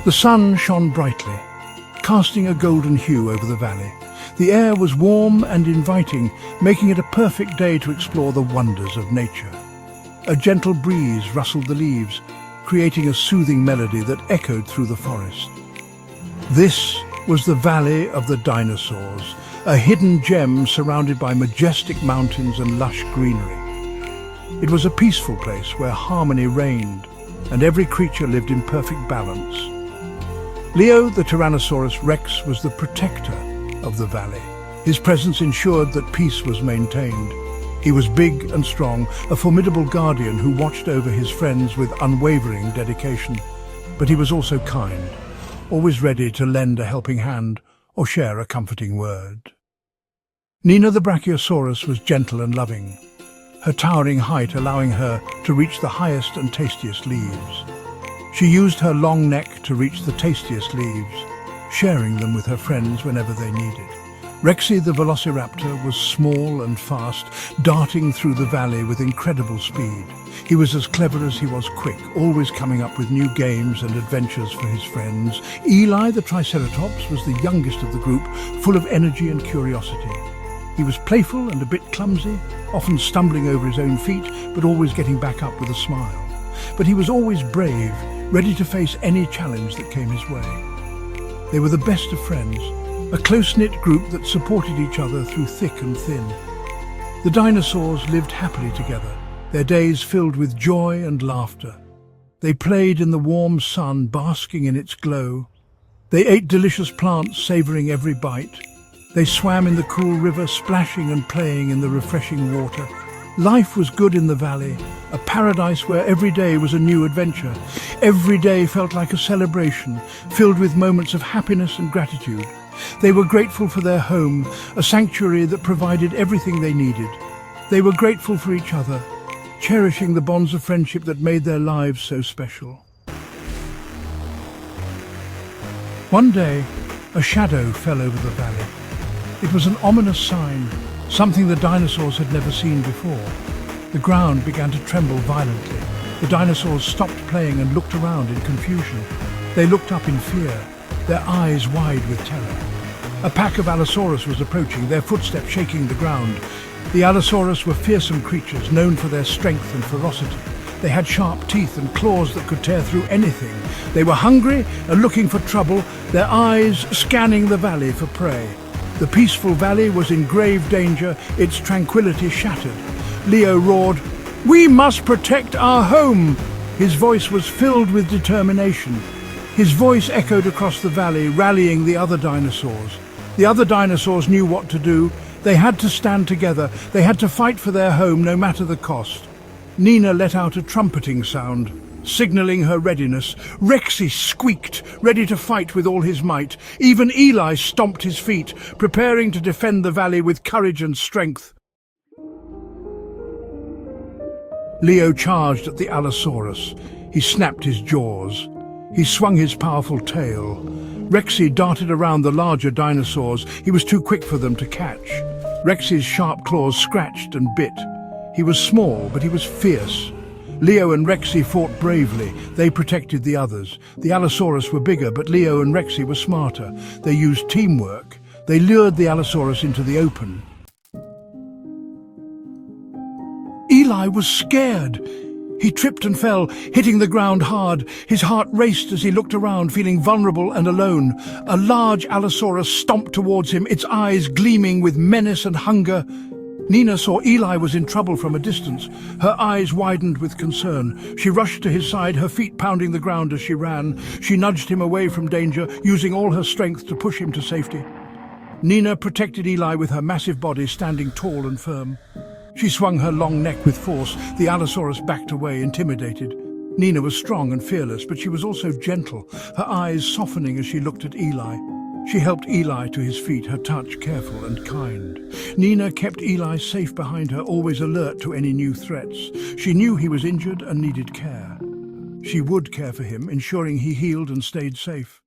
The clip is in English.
The sun shone brightly, casting a golden hue over the valley. The air was warm and inviting, making it a perfect day to explore the wonders of nature. A gentle breeze rustled the leaves, creating a soothing melody that echoed through the forest. This was the Valley of the Dinosaurs, a hidden gem surrounded by majestic mountains and lush greenery. It was a peaceful place where harmony reigned, and every creature lived in perfect balance. Leo, the Tyrannosaurus Rex, was the protector of the valley. His presence ensured that peace was maintained. He was big and strong, a formidable guardian who watched over his friends with unwavering dedication. But he was also kind, always ready to lend a helping hand or share a comforting word. Nina the Brachiosaurus was gentle and loving, her towering height allowing her to reach the highest and tastiest leaves. She used her long neck to reach the tastiest leaves, sharing them with her friends whenever they needed. Rexy the Velociraptor was small and fast, darting through the valley with incredible speed. He was as clever as he was quick, always coming up with new games and adventures for his friends. Eli the Triceratops was the youngest of the group, full of energy and curiosity. He was playful and a bit clumsy, often stumbling over his own feet, but always getting back up with a smile. But he was always brave, ready to face any challenge that came his way. They were the best of friends, a close-knit group that supported each other through thick and thin. The dinosaurs lived happily together, their days filled with joy and laughter. They played in the warm sun, basking in its glow. They ate delicious plants, savoring every bite. They swam in the cool river, splashing and playing in the refreshing water. Life was good in the valley, a paradise where every day was a new adventure. Every day felt like a celebration, filled with moments of happiness and gratitude. They were grateful for their home, a sanctuary that provided everything they needed. They were grateful for each other, cherishing the bonds of friendship that made their lives so special. One day, a shadow fell over the valley. It was an ominous sign, something the dinosaurs had never seen before. The ground began to tremble violently. The dinosaurs stopped playing and looked around in confusion. They looked up in fear, their eyes wide with terror. A pack of Allosaurus was approaching, their footsteps shaking the ground. The Allosaurus were fearsome creatures known for their strength and ferocity. They had sharp teeth and claws that could tear through anything. They were hungry and looking for trouble, their eyes scanning the valley for prey. The peaceful valley was in grave danger, its tranquility shattered. Leo roared, "We must protect our home!" His voice was filled with determination. His voice echoed across the valley, rallying the other dinosaurs. The other dinosaurs knew what to do. They had to stand together. They had to fight for their home, no matter the cost. Nina let out a trumpeting sound, signaling her readiness. Rexy squeaked, ready to fight with all his might. Even Eli stomped his feet, preparing to defend the valley with courage and strength. Leo charged at the Allosaurus. He snapped his jaws. He swung his powerful tail. Rexy darted around the larger dinosaurs. He was too quick for them to catch. Rexy's sharp claws scratched and bit. He was small, but he was fierce. Leo and Rexy fought bravely. They protected the others. The Allosaurus were bigger, but Leo and Rexy were smarter. They used teamwork. They lured the Allosaurus into the open. Eli was scared. He tripped and fell, hitting the ground hard. His heart raced as he looked around, feeling vulnerable and alone. A large Allosaurus stomped towards him, its eyes gleaming with menace and hunger. Nina saw Eli was in trouble from a distance. Her eyes widened with concern. She rushed to his side, her feet pounding the ground as she ran. She nudged him away from danger, using all her strength to push him to safety. Nina protected Eli with her massive body, standing tall and firm. She swung her long neck with force. The Allosaurus backed away, intimidated. Nina was strong and fearless, but she was also gentle, her eyes softening as she looked at Eli. She helped Eli to his feet, her touch careful and kind. Nina kept Eli safe behind her, always alert to any new threats. She knew he was injured and needed care. She would care for him, ensuring he healed and stayed safe.